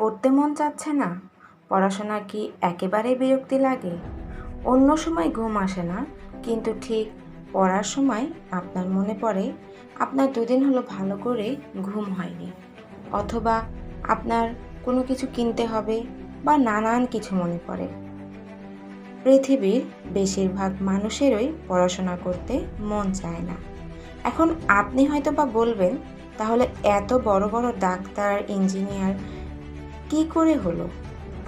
পড়তে মন চাচ্ছে না? পড়াশোনা কি একেবারেই বিরক্তি লাগে? অন্য সময় ঘুম আসে না, কিন্তু ঠিক পড়ার সময় আপনার মনে পড়ে আপনার দুদিন হলো ভালো করে ঘুম হয়নি, অথবা আপনার কোনো কিছু কিনতে হবে বা নানান কিছু মনে পড়ে। পৃথিবীর বেশিরভাগ মানুষেরই পড়াশোনা করতে মন চায় না। এখন আপনি হয়তো বা বলবেন, তাহলে এত বড় বড় ডাক্তার, ইঞ্জিনিয়ার কি করে হলো?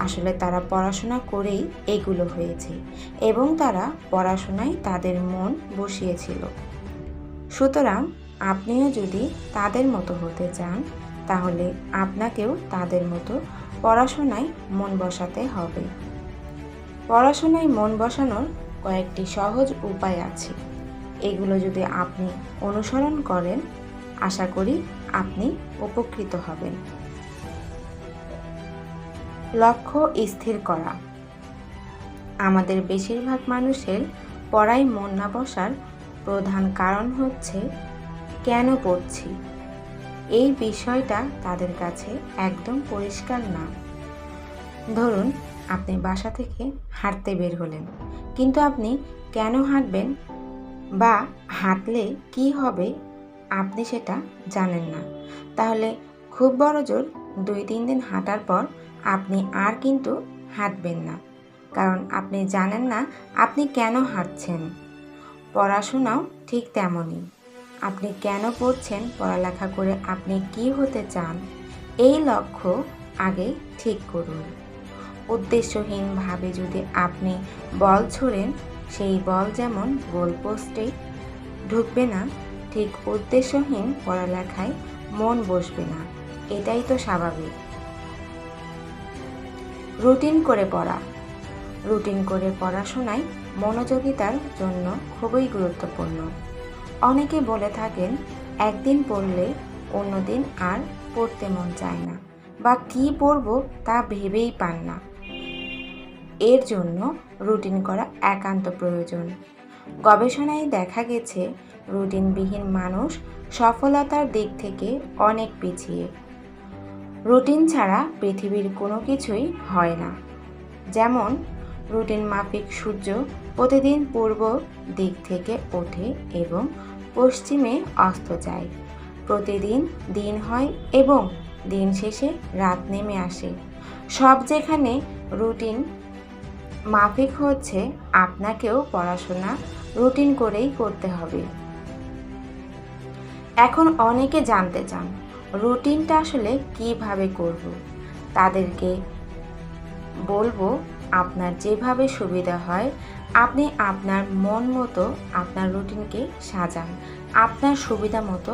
আসলে তারা পড়াশোনা করেই এগুলো হয়েছে, এবং তারা পড়াশোনায় তাদের মন বসিয়েছিল। সুতরাং আপনিও যদি তাদের মতো হতে চান, তাহলে আপনাকেও তাদের মতো পড়াশোনায় মন বসাতে হবে। পড়াশোনায় মন বসানোর কয়েকটি সহজ উপায় আছে। এগুলো যদি আপনি অনুসরণ করেন, আশা করি আপনি উপকৃত হবেন। লক্ষ্য স্থির করা। আমাদের বেশিরভাগ মানুষের পড়ায় মন না বসার প্রধান কারণ হচ্ছে কেন পড়ছি। এই বিষয়টা তাদের কাছে একদম পরিষ্কার না। ধরুন, আপনি বাসা থেকে হাঁটতে বের হলেন, কিন্তু আপনি কেন হাঁটবেন বা হাঁটলে কি হবে আপনি সেটা জানেন না। তাহলে খুব বড় জোর 2-3 দিন হাঁটার পর আপনি আর কিন্তু হাঁটবেন না, কারণ আপনি জানেন না আপনি কেন হাঁটছেন। পড়াশোনাও ঠিক তেমনই। আপনি কেন পড়ছেন, পড়ালেখা করে আপনি কি হতে চান, এই লক্ষ্য আগে ঠিক করুন। উদ্দেশ্যহীনভাবে যদি আপনি বল ছোড়েন, সেই বল যেমন গোলপোস্টে ঢুকবে না, ঠিক উদ্দেশ্যহীন পড়ালেখায় মন বসবে না। এটাই তো স্বাভাবিক। রুটিন করে পড়া। রুটিন করে পড়াশোনায় মনোযোগিতার জন্য খুবই গুরুত্বপূর্ণ। অনেকে বলে থাকেন, একদিন পড়লে অন্যদিন আর পড়তে মন চায় না, বা কী পড়ব তা ভেবেই পান না। এর জন্য রুটিন করা একান্ত প্রয়োজন। গবেষণায় দেখা গেছে, রুটিনবিহীন মানুষ সফলতার দিক থেকে অনেক পিছিয়ে। রুটিন ছাড়া পৃথিবীর কোনো কিছুই হয় না। যেমন রুটিন মাফিক সূর্য প্রতিদিন পূর্ব দিক থেকে ওঠে এবং পশ্চিমে অস্ত যায়। প্রতিদিন দিন হয় এবং দিন শেষে রাত নেমে আসে। সব যেখানে রুটিন মাফিক হচ্ছে, আপনাকেও পড়াশোনা রুটিন করেই করতে হবে। এখন অনেকে জানতে চান, রুটিনটা আসলে কিভাবে করব। তাদেরকে বলবো, আপনার যেভাবে সুবিধা হয় আপনি আপনার মন মতো আপনার রুটিনকে সাজান। আপনার সুবিধা মতো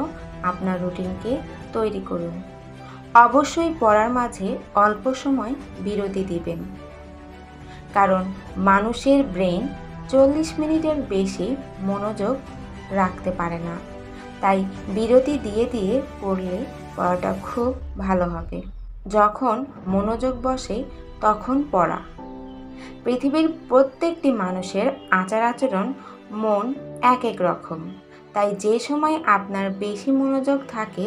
আপনার রুটিনকে তৈরি করুন। অবশ্যই পড়ার মাঝে অল্প সময় বিরতি দিবেন, কারণ মানুষের ব্রেন 40 মিনিটের বেশি মনোযোগ রাখতে পারে না। তাই বিরতি দিয়ে দিয়ে পড়লে পড়াটা খুব ভালো হবে। যখন মনোযোগ বসে তখন পড়া। পৃথিবীর প্রত্যেকটি মানুষের আচার আচরণ, মন এক এক রকম। তাই যে সময় আপনার বেশি মনোযোগ থাকে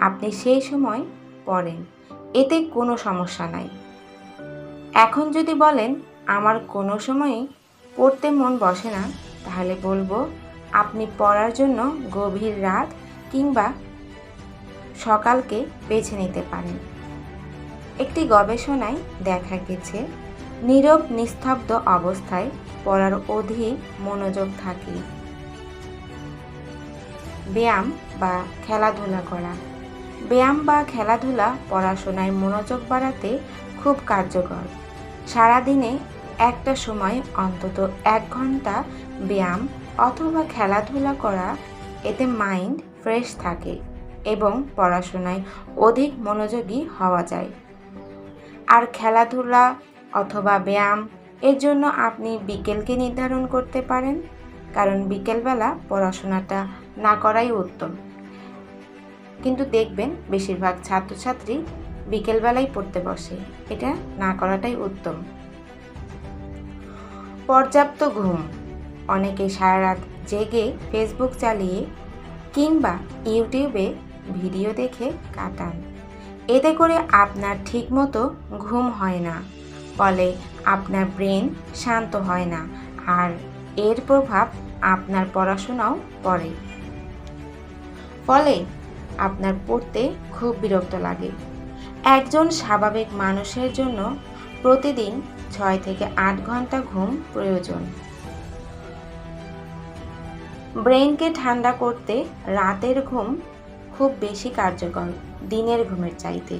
আপনি সেই সময় পড়েন, এতে কোনো সমস্যা নাই। এখন যদি বলেন আমার কোনো সময়ই পড়তে মন বসে না, তাহলে বলবো আপনি পড়ার জন্য গভীর রাত কিংবা সকালকে বেছে নিতে পারেন। একটি গবেষণায় দেখা গেছে, নীরব নিস্তব্ধ অবস্থায় পড়ার অধিক মনোযোগ থাকে। ব্যায়াম বা খেলাধুলা করা। ব্যায়াম বা খেলাধুলা পড়াশোনায় মনোযোগ বাড়াতে খুব কার্যকর। সারাদিনে একটা সময় অন্তত 1 ঘন্টা ব্যায়াম অথবা খেলাধুলা করা, এতে মাইন্ড ফ্রেশ থাকে এবং পড়াশোনায় অধিক মনোযোগী হওয়া যায়। আর খেলাধুলা অথবা ব্যায়াম এর জন্য আপনি বিকেলকে নির্ধারণ করতে পারেন, কারণ বিকেলবেলা পড়াশোনাটা না করাই উত্তম। কিন্তু দেখবেন বেশিরভাগ ছাত্রছাত্রী বিকেলবেলায় পড়তে বসে, এটা না করাটাই উত্তম। পর্যাপ্ত ঘুম। অনেকে সারা রাত জেগে ফেসবুক চালিয়ে কিংবা ইউটিউবে ভিডিও দেখে কাটান। এতে করে আপনার ঠিকমতো ঘুম হয় না, ফলে আপনার ব্রেন শান্ত হয় না, আর এর প্রভাব আপনার পড়াশোনাও পড়ে। ফলে আপনার পড়তে খুব বিরক্ত লাগে। একজন স্বাভাবিক মানুষের জন্য প্রতিদিন 6 থেকে 8 ঘন্টা ঘুম প্রয়োজন। ব্রেনকে ঠান্ডা করতে রাতের ঘুম খুব বেশি কার্যকর দিনের ঘুমের চাইতে।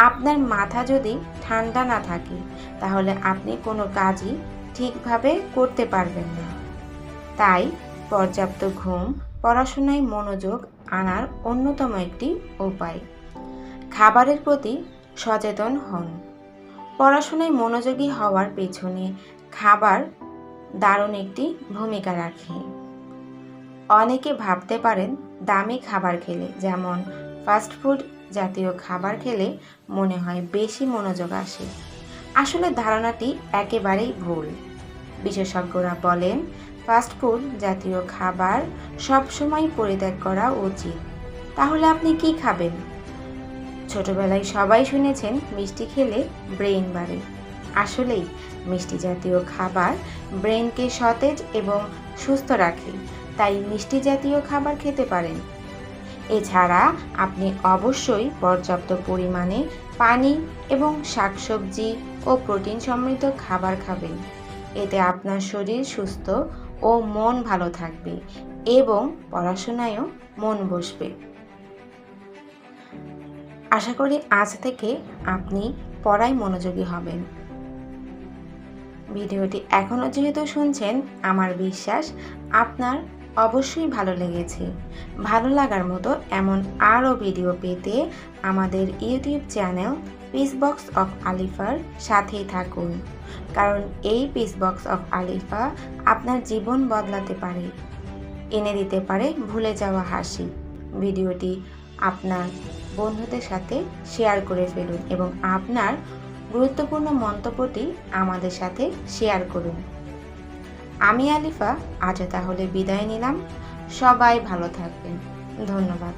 আপনার মাথা যদি ঠান্ডা না থাকে, তাহলে আপনি কোনো কাজই ঠিকভাবে করতে পারবেন না। তাই পর্যাপ্ত ঘুম পড়াশোনায় মনোযোগ আনার অন্যতম একটি উপায়। খাবারের প্রতি সচেতন হন। পড়াশোনায় মনোযোগী হওয়ার পেছনে খাবার দারুণ একটি ভূমিকা রাখে। অনেকে ভাবতে পারেন দামি খাবার খেলে, যেমন ফাস্টফুড জাতীয় খাবার খেলে মনে হয় বেশি মনোযোগ আসে। আসলে ধারণাটি একেবারেই ভুল। বিশেষজ্ঞরা বলেন ফাস্টফুড জাতীয় খাবার সবসময় পরিত্যাগ করা উচিত। তাহলে আপনি কি খাবেন? ছোটবেলায় সবাই শুনেছেন মিষ্টি খেলে ব্রেন বাড়ে। আসলেই মিষ্টি জাতীয় খাবার ব্রেনকে সতেজ এবং সুস্থ রাখে, তাই মিষ্টি জাতীয় খাবার খেতে পারেন। এছাড়া আপনি অবশ্যই পর্যাপ্ত পরিমাণে পানি এবং শাকসবজি ও প্রোটিন সমৃদ্ধ খাবার খাবেন। এতে আপনার শরীর সুস্থ ও মন ভালো থাকবে এবং পড়াশোনায়ও মন বসবে। আশা করি আজ থেকে আপনি পড়ায় মনোযোগী হবেন। ভিডিওটি এখনও যেহেতু শুনছেন, আমার বিশ্বাস আপনার অবশ্যই ভালো লেগেছে। ভালো লাগার মতো এমন আরও ভিডিও পেতে আমাদের YouTube channel peace box of আলিফার সাথেই থাকুন, কারণ এই পিস বক্স অফ আলিফা আপনার জীবন বদলাতে পারে, এনে দিতে পারে ভুলে যাওয়া হাসি। ভিডিওটি আপনার বন্ধুদের সাথে শেয়ার করে ফেলুন এবং আপনার গুরুত্বপূর্ণ মন্তব্যটি আমাদের সাথে শেয়ার করুন। আমি আলিফা আজ তাহলে বিদায় নিলাম। সবাই ভালো থাকবেন। ধন্যবাদ।